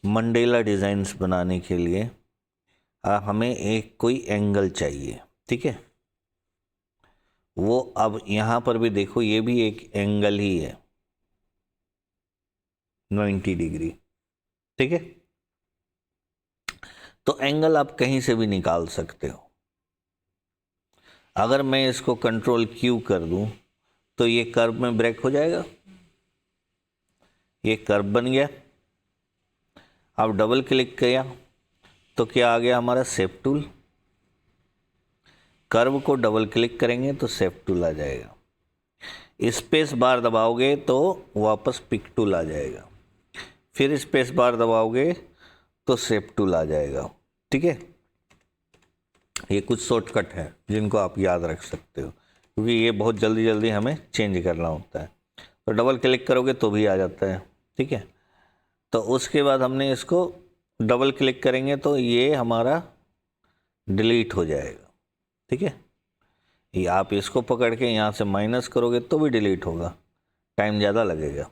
Mandela designs बनाने के लिए हमें एक कोई एंगल चाहिए, ठीक है। वो अब यहाँ पर भी देखो, ये भी एक एंगल ही है 90 डिग्री, ठीक है। तो एंगल आप कहीं से भी निकाल सकते हो। अगर मैं इसको कंट्रोल क्यू कर दूं तो ये कर्व में ब्रेक हो जाएगा, ये कर्व बन गया। अब डबल क्लिक किया तो क्या आ गया हमारा शेप टूल। कर्व को डबल क्लिक करेंगे तो शेप टूल आ जाएगा। स्पेस बार दबाओगे तो वापस पिक टूल आ जाएगा, फिर स्पेस बार दबाओगे तो शेप टूल आ जाएगा, ठीक है। ये कुछ शॉर्टकट है जिनको आप याद रख सकते हो, क्योंकि ये बहुत जल्दी जल्दी हमें चेंज करना होता है। तो डबल क्लिक करोगे तो भी आ जाता है, ठीक है। तो उसके बाद हमने इसको डबल क्लिक करेंगे तो ये हमारा डिलीट हो जाएगा, ठीक है। ये आप इसको पकड़ के यहाँ से माइनस करोगे तो भी डिलीट होगा, टाइम ज़्यादा लगेगा।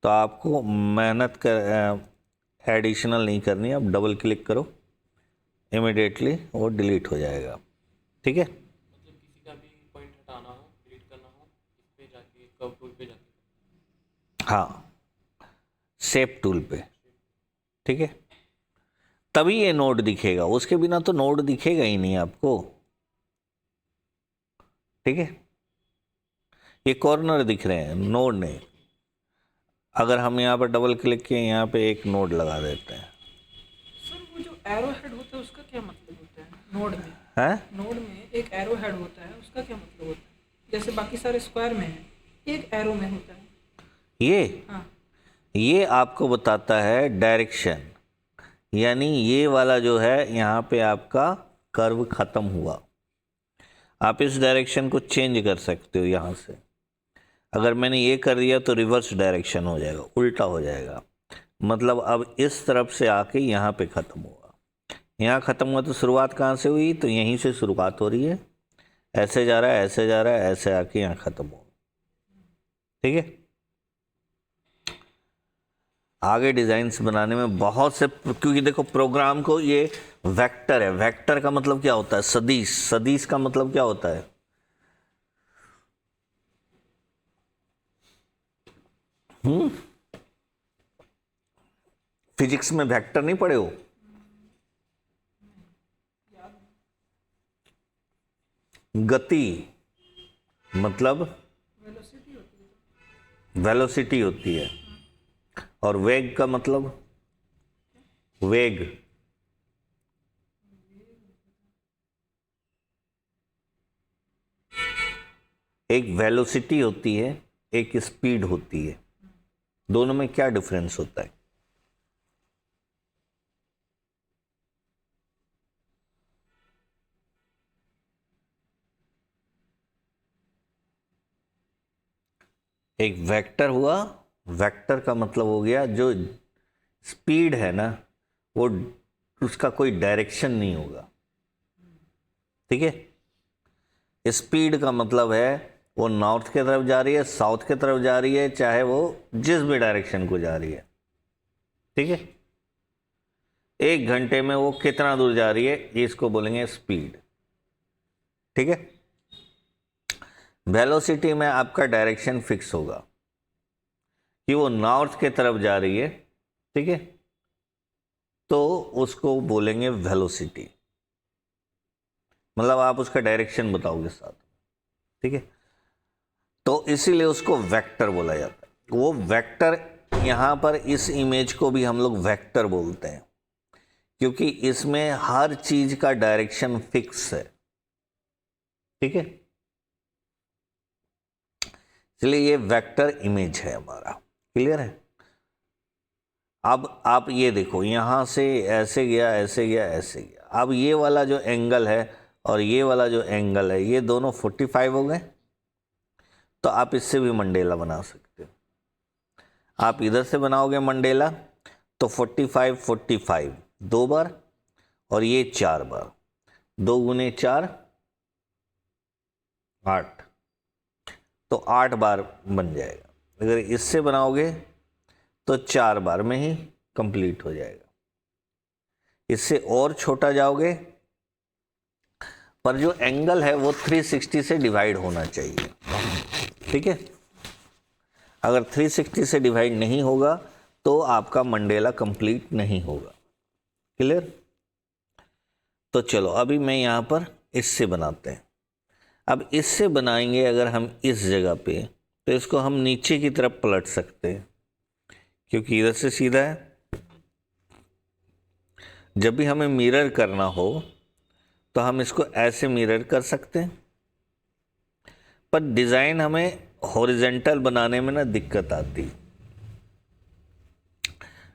तो आपको मेहनत कर एडिशनल नहीं करनी, आप डबल क्लिक करो, इमिडिएटली वो डिलीट हो जाएगा, ठीक है। मतलब किसी का भी पॉइंट हटाना हो, डिलीट करना हो, इस पे जाके कर्व टूल पे जाके, हाँ, शेप टूल पे, ठीक है। तभी ये नोड दिखेगा, उसके बिना तो नोड दिखेगा ही नहीं आपको, ठीक है। ये कॉर्नर दिख रहे हैं, नोड नहीं। अगर हम यहाँ पर डबल क्लिक किए, यहाँ पे एक नोड लगा देते हैं। सर वो जो एरो हेड होता है उसका क्या मतलब होता है नोड में? हैं? नोड में एक एरो हेड होता है, उसका क्या मतलब होता है? जैसे बाकी सारे स्क्वायर में है, एक एरो में होता है। ये हाँ। ये आपको बताता है डायरेक्शन, यानी ये वाला जो है यहाँ पे आपका कर्व खत्म हुआ। आप इस डायरेक्शन को चेंज कर सकते हो यहाँ से। अगर मैंने ये कर दिया तो रिवर्स डायरेक्शन हो जाएगा, उल्टा हो जाएगा। मतलब अब इस तरफ से आके यहाँ पे ख़त्म हुआ, यहाँ ख़त्म हुआ तो शुरुआत कहाँ से हुई? तो यहीं से शुरुआत हो रही है, ऐसे जा रहा है, ऐसे जा रहा है, ऐसे आके यहाँ ख़त्म हो, ठीक है। आगे डिज़ाइंस बनाने में बहुत से, क्योंकि देखो प्रोग्राम को ये वेक्टर है। वेक्टर का मतलब क्या होता है? सदिश। सदिश का मतलब क्या होता है? फिजिक्स में वेक्टर नहीं पढ़े हो? गति मतलब वेलोसिटी होती है, और वेग का मतलब वेग। एक वेलोसिटी होती है, एक स्पीड होती है, दोनों में क्या डिफरेंस होता है? एक वेक्टर हुआ, वेक्टर का मतलब हो गया जो स्पीड है ना, वो उसका कोई डायरेक्शन नहीं होगा, ठीक है। स्पीड का मतलब है वो नॉर्थ की तरफ जा रही है, साउथ की तरफ जा रही है, चाहे वो जिस भी डायरेक्शन को जा रही है, ठीक है। एक घंटे में वो कितना दूर जा रही है, इसको बोलेंगे स्पीड, ठीक है। वेलोसिटी में आपका डायरेक्शन फिक्स होगा कि वो नॉर्थ की तरफ जा रही है, ठीक है, तो उसको बोलेंगे वेलोसिटी। मतलब आप उसका डायरेक्शन बताओगे साथ, ठीक है। तो इसीलिए उसको वेक्टर बोला जाता है। वो वेक्टर, यहां पर इस इमेज को भी हम लोग वेक्टर बोलते हैं, क्योंकि इसमें हर चीज का डायरेक्शन फिक्स है, ठीक है। इसलिए ये वेक्टर इमेज है हमारा, क्लियर है। अब आप ये देखो, यहां से ऐसे गया, ऐसे गया, ऐसे गया। अब ये वाला जो एंगल है और ये वाला जो एंगल है, ये दोनों 45 हो गए। तो आप इससे भी मंडेला बना सकते हो। आप इधर से बनाओगे मंडेला तो 45 45 दो बार, और ये 4 बार, 2 गुने 4 8, तो 8 बार बन जाएगा। अगर इससे बनाओगे तो 4 बार में ही कंप्लीट हो जाएगा। इससे और छोटा जाओगे, पर जो एंगल है वो 360 से डिवाइड होना चाहिए, ठीक है। अगर 360 से डिवाइड नहीं होगा तो आपका मंडेला कंप्लीट नहीं होगा। क्लियर? तो चलो अभी मैं यहाँ पर इससे बनाते हैं। अब इससे बनाएंगे अगर हम इस जगह पे, तो इसको हम नीचे की तरफ पलट सकते हैं, क्योंकि इधर से सीधा है। जब भी हमें मिरर करना हो तो हम इसको ऐसे मिरर कर सकते हैं, पर डिज़ाइन हमें हॉरिजेंटल बनाने में ना दिक्कत आती।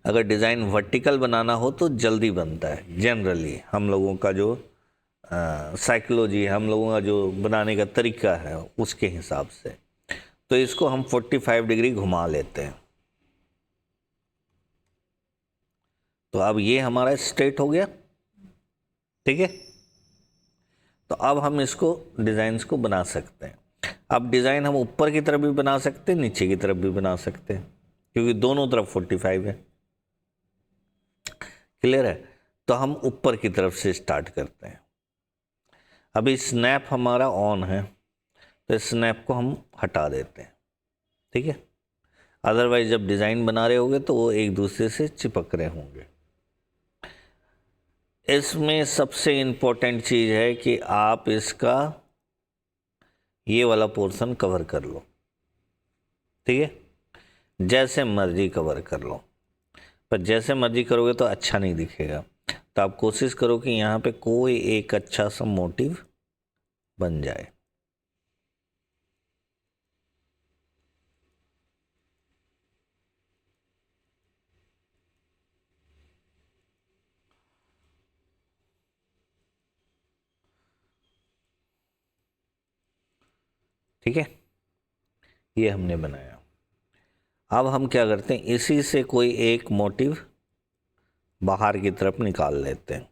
अगर डिज़ाइन वर्टिकल बनाना हो तो जल्दी बनता है। जनरली हम लोगों का जो साइकोलॉजी, हम लोगों का जो बनाने का तरीका है उसके हिसाब से, तो इसको हम 45 डिग्री घुमा लेते हैं। तो अब ये हमारा स्ट्रेट हो गया, ठीक है। तो अब हम इसको डिज़ाइंस को बना सकते हैं। अब डिज़ाइन हम ऊपर की तरफ भी बना सकते हैं, नीचे की तरफ भी बना सकते हैं, क्योंकि दोनों तरफ 45 है। क्लियर है? तो हम ऊपर की तरफ से स्टार्ट करते हैं। अभी स्नैप हमारा ऑन है, तो स्नैप को हम हटा देते हैं, ठीक है। अदरवाइज जब डिज़ाइन बना रहे होंगे तो वो एक दूसरे से चिपक रहे होंगे। इसमें सबसे इम्पोर्टेंट चीज़ है कि आप इसका ये वाला पोर्शन कवर कर लो, ठीक है। जैसे मर्जी कवर कर लो, पर जैसे मर्जी करोगे तो अच्छा नहीं दिखेगा। तो आप कोशिश करो कि यहाँ पे कोई एक अच्छा सा मोटिव बन जाए। ठीक है, ये हमने बनाया। अब हम क्या करते हैं, इसी से कोई एक मोटिव बाहर की तरफ निकाल लेते हैं।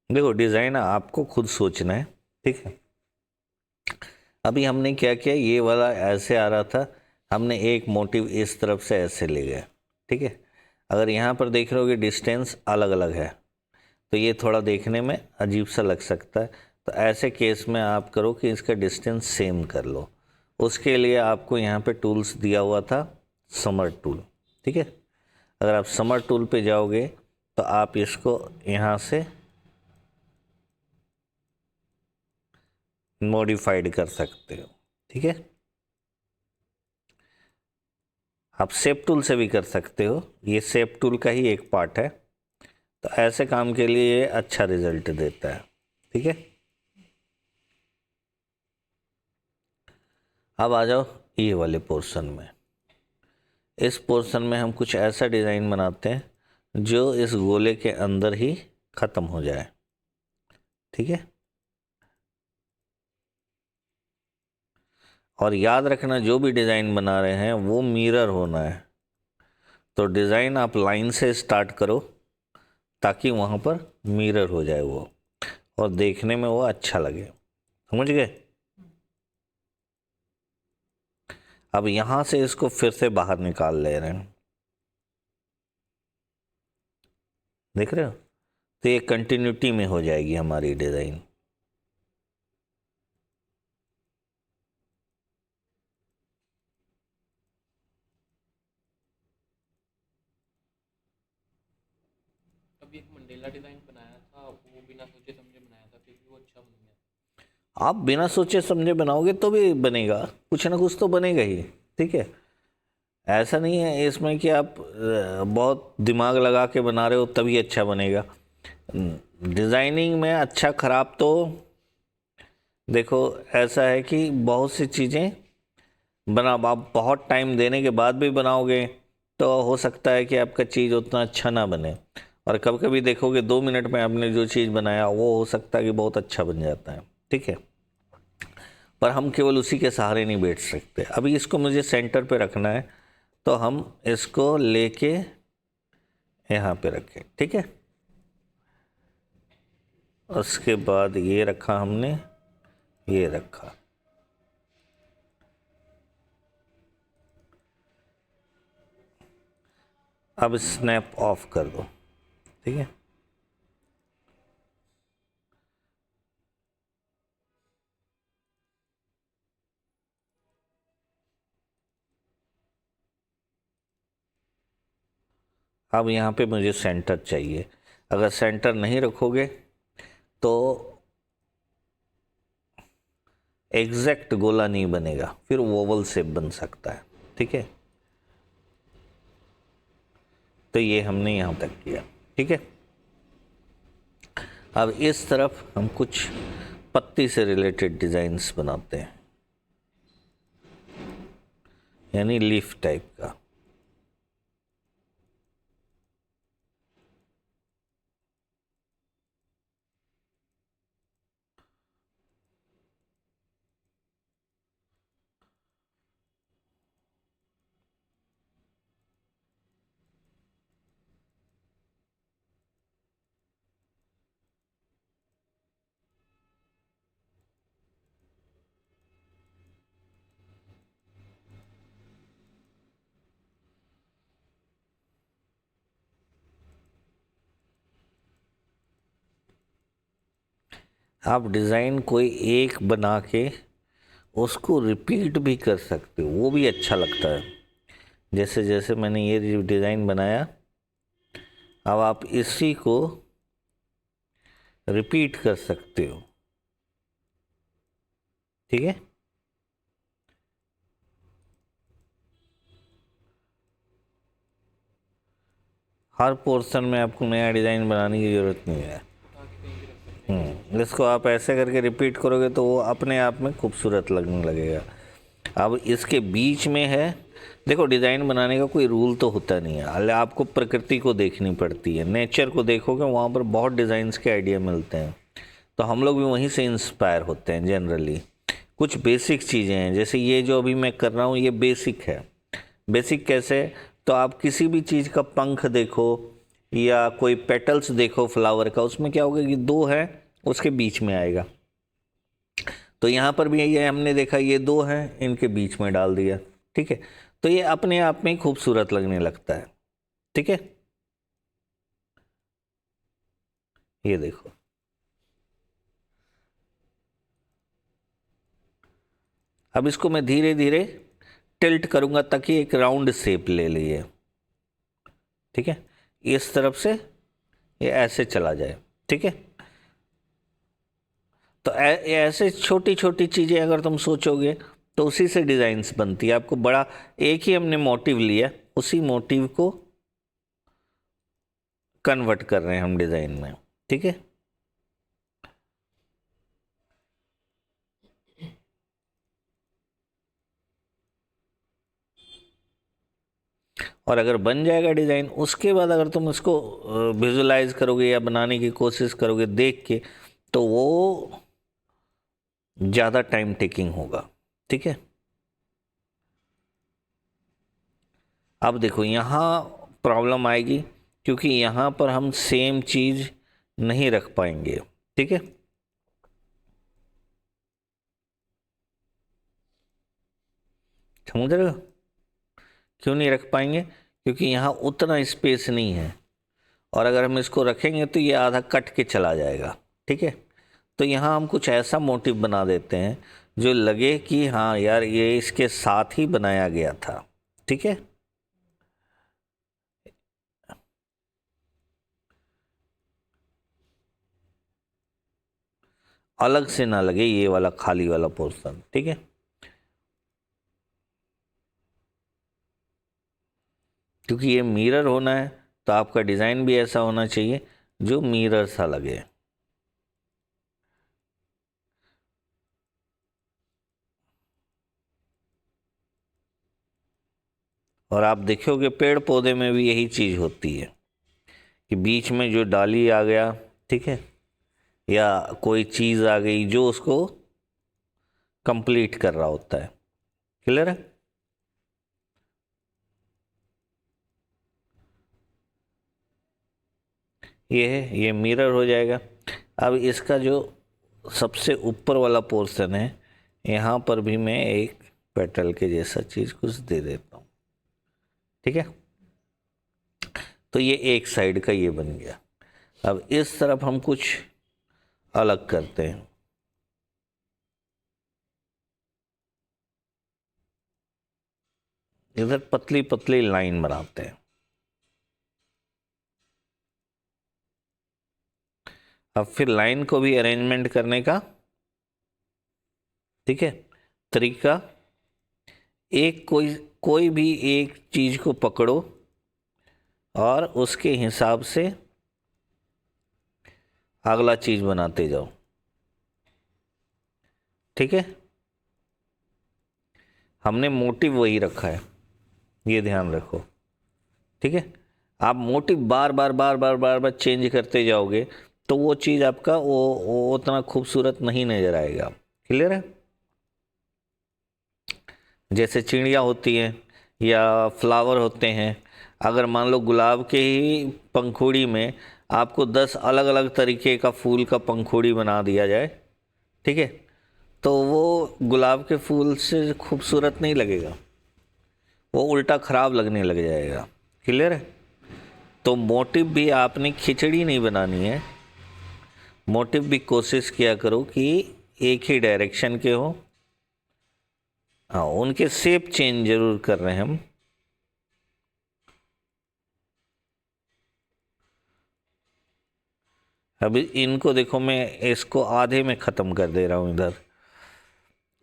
देखो डिज़ाइन आपको खुद सोचना है, ठीक है। अभी हमने क्या किया, ये वाला ऐसे आ रहा था, हमने एक मोटिव इस तरफ से ऐसे ले गए, ठीक है। अगर यहाँ पर देख रहे हो कि डिस्टेंस अलग अलग है तो ये थोड़ा देखने में अजीब सा लग सकता है। तो ऐसे केस में आप करो कि इसका डिस्टेंस सेम कर लो। उसके लिए आपको यहाँ पे टूल्स दिया हुआ था, समर टूल, ठीक है। अगर आप समर टूल पे जाओगे तो आप इसको यहाँ से मॉडिफाइड कर सकते हो, ठीक है। आप शेप टूल से भी कर सकते हो, ये शेप टूल का ही एक पार्ट है। तो ऐसे काम के लिए ये अच्छा रिजल्ट देता है, ठीक है। अब आ जाओ ये वाले पोर्शन में। इस पोर्शन में हम कुछ ऐसा डिज़ाइन बनाते हैं जो इस गोले के अंदर ही ख़त्म हो जाए, ठीक है। और याद रखना, जो भी डिज़ाइन बना रहे हैं वो मिरर होना है। तो डिज़ाइन आप लाइन से स्टार्ट करो ताकि वहाँ पर मिरर हो जाए वो, और देखने में वो अच्छा लगे। समझ गए? अब यहाँ से इसको फिर से बाहर निकाल ले रहे हैं, देख रहे हो? तो ये कंटिन्यूटी में हो जाएगी हमारी डिज़ाइन। अभी एक मंडेला डिज़ाइन बनाया था, वो बिना सोचे समझे बनाया था, फिर भी वो अच्छा बन गया। आप बिना सोचे समझे बनाओगे तो भी बनेगा, कुछ ना कुछ तो बनेगा ही, ठीक है। ऐसा नहीं है इसमें कि आप बहुत दिमाग लगा के बना रहे हो तभी अच्छा बनेगा। डिज़ाइनिंग में अच्छा ख़राब तो देखो ऐसा है कि बहुत सी चीज़ें आप बहुत टाइम देने के बाद भी बनाओगे तो हो सकता है कि आपका चीज़ उतना अच्छा ना बने। और कभी कभी देखोगे 2 मिनट में आपने जो चीज़ बनाया वो हो सकता है कि बहुत अच्छा बन जाता है। ठीक है, पर हम केवल उसी के सहारे नहीं बैठ सकते। अभी इसको मुझे सेंटर पे रखना है, तो हम इसको लेके यहाँ पे रखें, ठीक है। उसके बाद ये रखा हमने, ये रखा, अब स्नैप ऑफ कर दो, ठीक है। अब यहाँ पे मुझे सेंटर चाहिए। अगर सेंटर नहीं रखोगे तो एग्जैक्ट गोला नहीं बनेगा, फिर ओवल शेप बन सकता है, ठीक है। तो ये हमने यहाँ तक किया, ठीक है। अब इस तरफ हम कुछ पत्ती से रिलेटेड डिज़ाइंस बनाते हैं, यानी लीफ टाइप का। आप डिज़ाइन कोई एक बना के उसको रिपीट भी कर सकते हो, वो भी अच्छा लगता है। जैसे जैसे मैंने ये डिज़ाइन बनाया, अब आप इसी को रिपीट कर सकते हो, ठीक है। हर पोर्शन में आपको नया डिज़ाइन बनाने की ज़रूरत नहीं है। उठा के कहीं भी रख सकते हैं। इसको आप ऐसे करके रिपीट करोगे तो वो अपने आप में खूबसूरत लगने लगेगा। अब इसके बीच में है, देखो डिज़ाइन बनाने का कोई रूल तो होता नहीं है, हालांकि आपको प्रकृति को देखनी पड़ती है, नेचर को देखोगे वहाँ पर बहुत डिज़ाइंस के आइडिया मिलते हैं। तो हम लोग भी वहीं से इंस्पायर होते हैं जनरली। कुछ बेसिक चीज़ें हैं, जैसे ये जो अभी मैं कर रहा हूँ ये बेसिक है। बेसिक कैसे? तो आप किसी भी चीज़ का पंख देखो या कोई पेटल्स देखो फ्लावर का, उसमें क्या होगा कि दो है उसके बीच में आएगा। तो यहाँ पर भी ये हमने देखा, ये दो हैं इनके बीच में डाल दिया, ठीक है। तो ये अपने आप में खूबसूरत लगने लगता है, ठीक है। ये देखो, अब इसको मैं धीरे धीरे टिल्ट करूंगा ताकि एक राउंड शेप ले लिए, ठीक है। इस तरफ से ये ऐसे चला जाए, ठीक है। तो ऐसे छोटी छोटी चीज़ें अगर तुम सोचोगे तो उसी से डिज़ाइंस बनती है। आपको बड़ा एक ही हमने मोटिव लिया, उसी मोटिव को कन्वर्ट कर रहे हैं हम डिज़ाइन में, ठीक है। और अगर बन जाएगा डिज़ाइन, उसके बाद अगर तुम इसको विजुलाइज करोगे या बनाने की कोशिश करोगे देख के, तो वो ज़्यादा टाइम टेकिंग होगा, ठीक है। अब देखो यहाँ प्रॉब्लम आएगी क्योंकि यहाँ पर हम सेम चीज़ नहीं रख पाएंगे, ठीक है। समझ रहे हो क्यों नहीं रख पाएंगे? क्योंकि यहाँ उतना स्पेस नहीं है, और अगर हम इसको रखेंगे तो ये आधा कट के चला जाएगा, ठीक है। तो यहाँ हम कुछ ऐसा मोटिव बना देते हैं जो लगे कि हाँ यार ये इसके साथ ही बनाया गया था, ठीक है। अलग से ना लगे ये वाला खाली वाला पोर्शन, ठीक है। क्योंकि ये मिरर होना है तो आपका डिज़ाइन भी ऐसा होना चाहिए जो मिरर सा लगे। और आप देखोगे पेड़ पौधे में भी यही चीज़ होती है कि बीच में जो डाली आ गया, ठीक है, या कोई चीज़ आ गई जो उसको कंप्लीट कर रहा होता है। क्लियर है? ये है, ये मिरर हो जाएगा। अब इसका जो सबसे ऊपर वाला पोर्शन है, यहाँ पर भी मैं एक पेटल के जैसा चीज़ कुछ दे देता हूँ। ठीक है, तो ये एक साइड का ये बन गया। अब इस तरफ हम कुछ अलग करते हैं। इधर पतली पतली लाइन बनाते हैं। अब फिर लाइन को भी अरेंजमेंट करने का, ठीक है, तरीका, एक कोई भी एक चीज को पकड़ो और उसके हिसाब से अगला चीज बनाते जाओ। ठीक है, हमने मोटिव वही रखा है, ये ध्यान रखो। ठीक है, आप मोटिव बार बार बार बार बार बार चेंज करते जाओगे तो वो चीज़ आपका वो उतना खूबसूरत नहीं नजर आएगा। क्लियर है? जैसे चिड़िया होती हैं या फ्लावर होते हैं, अगर मान लो गुलाब के ही पंखुड़ी में आपको 10 अलग अलग तरीके का फूल का पंखुड़ी बना दिया जाए, ठीक है, तो वो गुलाब के फूल से खूबसूरत नहीं लगेगा, वो उल्टा खराब लगने लग जाएगा। क्लियर है? तो मोटिव भी आपने खिचड़ी नहीं बनानी है, मोटिव भी कोशिश किया करो कि एक ही डायरेक्शन के हो। हाँ, उनके शेप चेंज जरूर कर रहे हैं हम। अभी इनको देखो, मैं इसको आधे में ख़त्म कर दे रहा हूँ इधर।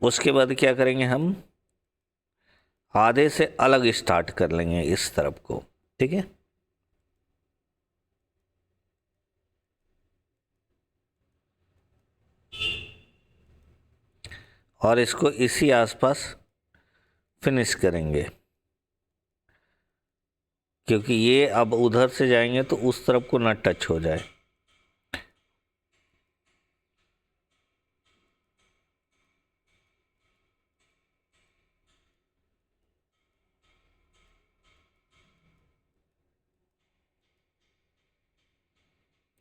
उसके बाद क्या करेंगे, हम आधे से अलग स्टार्ट कर लेंगे इस तरफ को। ठीक है, और इसको इसी आसपास फिनिश करेंगे, क्योंकि ये अब उधर से जाएंगे तो उस तरफ को ना टच हो जाए।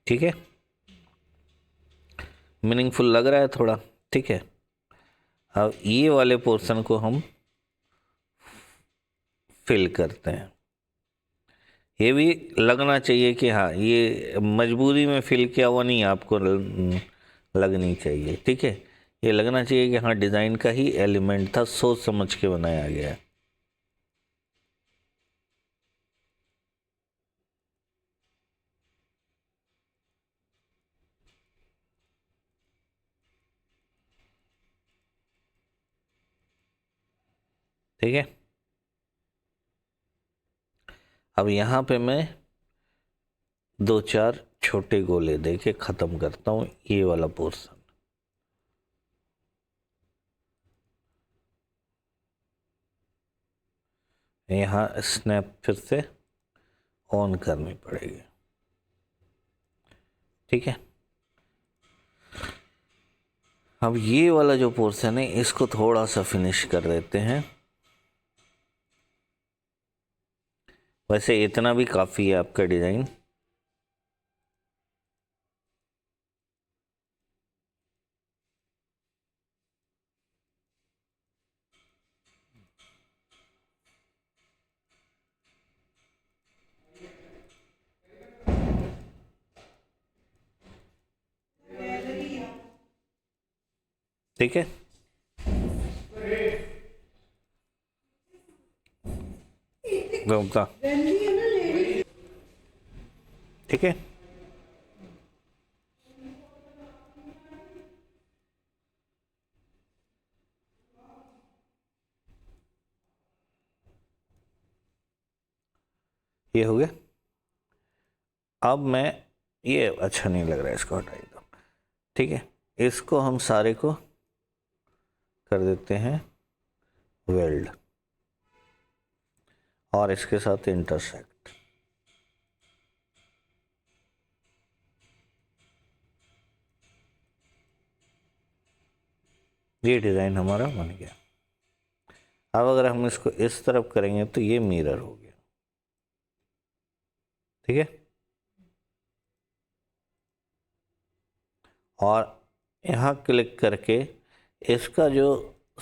ठीक है, मीनिंगफुल लग रहा है थोड़ा? ठीक है, अब ये वाले पोर्शन को हम फिल करते हैं। ये भी लगना चाहिए कि हाँ, ये मजबूरी में फिल किया हुआ नहीं आपको लगनी चाहिए। ठीक है, ये लगना चाहिए कि हाँ, डिज़ाइन का ही एलिमेंट था, सोच समझ के बनाया गया है। ठीक है, अब यहाँ पे मैं 2-4 छोटे गोले दे के ख़त्म करता हूँ ये वाला पोर्शन। यहाँ स्नैप फिर से ऑन करनी पड़ेगी। ठीक है, अब ये वाला जो पोर्शन है इसको थोड़ा सा फिनिश कर देते हैं। वैसे इतना भी काफ़ी है आपका डिज़ाइन। ठीक है, घूमता। ठीक है, ये हो गया। अब मैं, ये अच्छा नहीं लग रहा है, इसको हटाई दो। ठीक है, इसको हम सारे को कर देते हैं वेल्ड और इसके साथ इंटरसेक्ट। ये डिज़ाइन हमारा बन गया। अब अगर हम इसको इस तरफ करेंगे तो ये मिरर हो गया, ठीक है। और यहाँ क्लिक करके इसका जो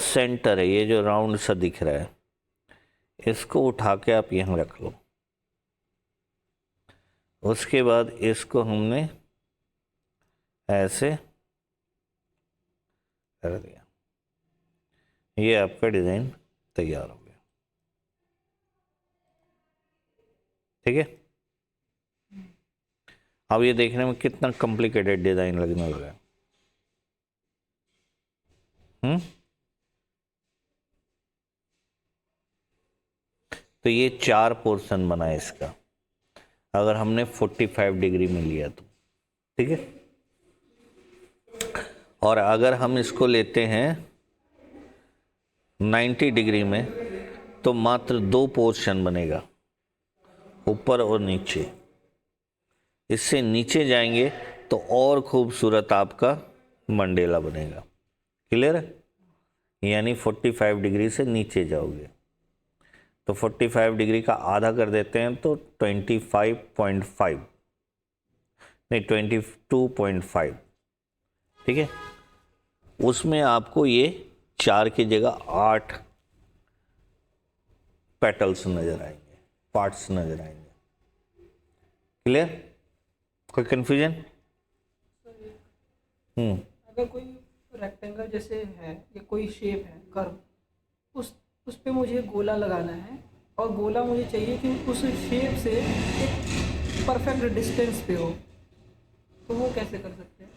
सेंटर है, ये जो राउंड सा दिख रहा है, इसको उठा के आप यहाँ रख लो। उसके बाद इसको हमने ऐसे कर दिया, ये आपका डिज़ाइन तैयार हो गया, ठीक है। अब ये देखने में कितना कॉम्प्लिकेटेड डिज़ाइन लगने लगा। तो ये 4 पोर्शन बना है इसका, अगर हमने 45 डिग्री में लिया तो, ठीक है। और अगर हम इसको लेते हैं 90 डिग्री में तो मात्र 2 पोर्शन बनेगा, ऊपर और नीचे। इससे नीचे जाएंगे तो और खूबसूरत आपका मंडेला बनेगा। क्लियर है? यानी 45 डिग्री से नीचे जाओगे तो 45 डिग्री का आधा कर देते हैं तो 25.5 नहीं 22.5, ठीक है। उसमें आपको ये 4 की जगह 8 पेटल्स नजर आएंगे, पार्ट्स नजर आएंगे। क्लियर? कोई कंफ्यूजन? अगर कोई रेक्टेंगल जैसे है या कोई शेप है कर्व, उस पे मुझे गोला लगाना है और गोला मुझे चाहिए कि उस शेप से एक परफेक्ट डिस्टेंस पे हो, तो वो कैसे कर सकते हैं?